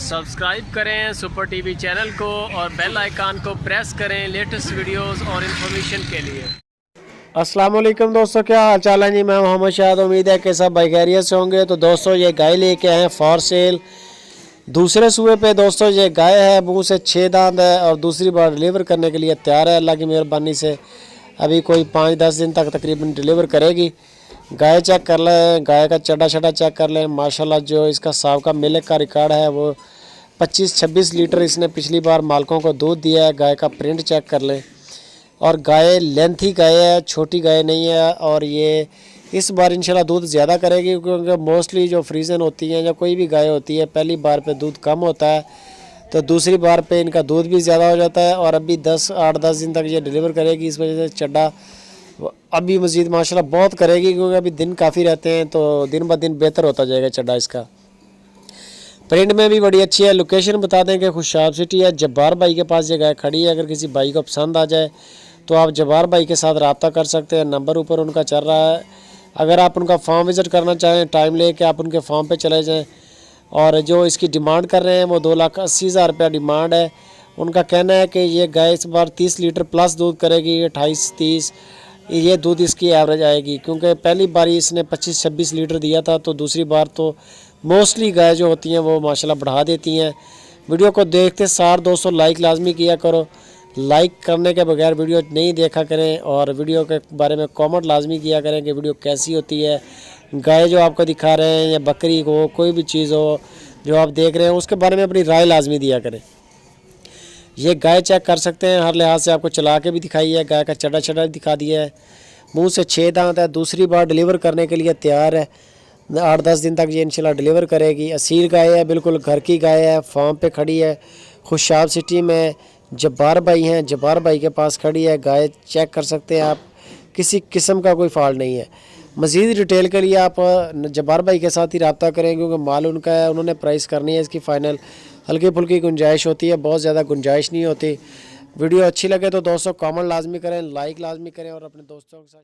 Subscribe करें super TV channel को और बेल आइकन को प्रेस करें लेटेस्ट वीडियोस और इन्फॉर्मेशन के लिए। अस्सलाम वालेकुम दोस्तों, क्या हाल चाल है जी। मैं मोहम्मद शाद, उम्मीद है कि सब खैरियत से होंगे। तो दोस्तों ये गाय लेके आए हैं फॉर सेल दूसरे सूबे पे। दोस्तों ये गाय है, मुँह से 6 दांत है और दूसरी बार डिलीवर करने के लिए तैयार है। अल्लाह की मेहरबानी से अभी कोई 5-10 दिन तक तकरीबन डिलीवर करेगी। गाय चेक कर लें, गाय का चड्डा शड्डा चेक कर लें। माशाल्लाह जो इसका साबका मिल्क का रिकॉर्ड है वो 25-26 लीटर इसने पिछली बार मालकों को दूध दिया है। गाय का प्रिंट चेक कर लें। और गाय लेंथी गाय है, छोटी गाय नहीं है। और ये इस बार इंशाल्लाह दूध ज़्यादा करेगी, क्योंकि मोस्टली जो फ्रीजन होती हैं या कोई भी गाय होती है पहली बार पे दूध कम होता है, तो दूसरी बार पे इनका दूध भी ज़्यादा हो जाता है। और अभी 8-10 दिन तक ये डिलीवर करेगी, इस वजह से चड्डा अभी मज़ीद माशाल्लाह बहुत करेगी, क्योंकि अभी दिन काफ़ी रहते हैं तो दिन ब दिन बेहतर होता जाएगा चड्डा इसका। प्रिंट में भी बड़ी अच्छी है। लोकेशन बता दें कि खुशाब सिटी है, जब्बार भाई के पास ये गाय खड़ी है। अगर किसी भाई को पसंद आ जाए तो आप जब्बार भाई के साथ रब्ता कर सकते हैं, नंबर ऊपर उनका चल रहा है। अगर आप उनका फार्म विज़िट करना चाहें, टाइम ले कर आप उनके फार्म पे चले जाएं। और जो इसकी डिमांड कर रहे हैं वो 2,80,000 रुपया डिमांड है। उनका कहना है कि ये गाय इस बार 30 लीटर प्लस दूध करेगी, 28-30 ये दूध इसकी एवरेज आएगी, क्योंकि पहली बार इसने 25-26 लीटर दिया था। तो दूसरी बार तो मोस्टली गाय जो होती हैं वो माशाल्लाह बढ़ा देती हैं। वीडियो को देखते सार दोस्तों लाइक लाजमी किया करो, लाइक करने के बगैर वीडियो नहीं देखा करें। और वीडियो के बारे में कमेंट लाजमी किया करें कि वीडियो कैसी होती है। गाय जो आपको दिखा रहे हैं या बकरी हो, कोई भी चीज़ हो जो आप देख रहे हैं उसके बारे में अपनी राय लाजमी दिया करें। ये गाय चेक कर सकते हैं, हर लिहाज से आपको चला के भी दिखाई है। गाय का चड्डा चड्डा दिखा दिया है, मुंह से 6 दांत है, दूसरी बार डिलीवर करने के लिए तैयार है। 8-10 दिन तक ये इंशाल्लाह डिलीवर करेगी। असील गाय है, बिल्कुल घर की गाय है, फार्म पे खड़ी है। खुशाब सिटी में जब्बार भाई हैं, जब्बार भाई के पास खड़ी है। गाय चेक कर सकते हैं आप, किसी किस्म का कोई फॉल्ट नहीं है। मज़ीद डिटेल के लिए आप जब्बार भाई के साथ ही रब्ता करें, क्योंकि माल उनका है, उन्होंने प्राइस करनी है इसकी फ़ाइनल। हल्की फुल्की गुंजाइश होती है, बहुत ज़्यादा गुंजाइश नहीं होती। वीडियो अच्छी लगे तो दोस्तों कमेंट लाजमी करें, लाइक लाजमी करें और अपने दोस्तों के साथ